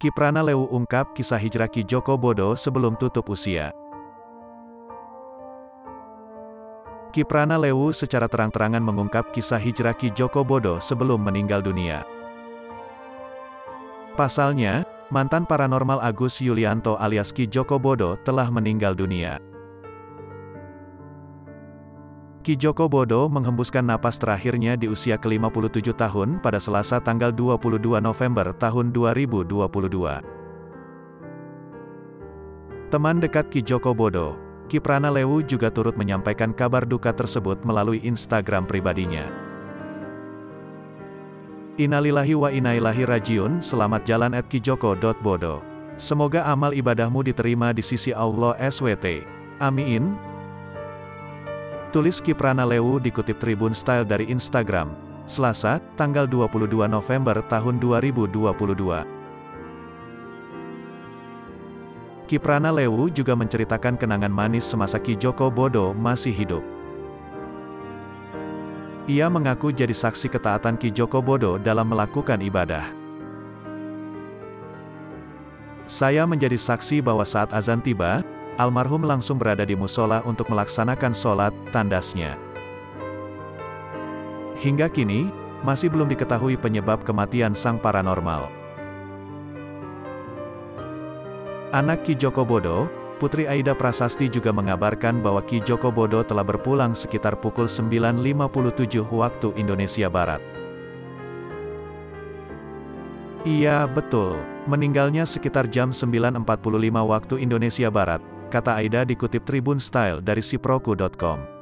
Ki Pranalewu ungkap kisah hijrah Ki Joko Bodo sebelum tutup usia. Ki Pranalewu secara terang-terangan mengungkap kisah hijrah Ki Joko Bodo sebelum meninggal dunia. Pasalnya, mantan paranormal Agus Yulianto alias Ki Joko Bodo telah meninggal dunia. Ki Joko Bodo menghembuskan napas terakhirnya di usia ke-57 tahun pada Selasa tanggal 22 November tahun 2022. Teman dekat Ki Joko Bodo, Ki Pranalewu juga turut menyampaikan kabar duka tersebut melalui Instagram pribadinya. Innalillahi wa inna ilaihi rajiun, selamat jalan @kijoko.bodo. Semoga amal ibadahmu diterima di sisi Allah SWT. Amin. Tulis Ki Pranalewu dikutip Tribun Style dari Instagram, Selasa, tanggal 22 November tahun 2022. Ki Pranalewu juga menceritakan kenangan manis semasa Ki Joko Bodo masih hidup. Ia mengaku jadi saksi ketaatan Ki Joko Bodo dalam melakukan ibadah. Saya menjadi saksi bahwa saat azan tiba, almarhum langsung berada di musola untuk melaksanakan sholat, tandasnya. Hingga kini, masih belum diketahui penyebab kematian sang paranormal. Anak Ki Joko Bodo, Putri Aida Prasasti juga mengabarkan bahwa Ki Joko Bodo telah berpulang sekitar pukul 9.57 waktu Indonesia Barat. Iya, betul. Meninggalnya sekitar jam 9.45 waktu Indonesia Barat, kata Aida dikutip Tribun Style dari siproku.com.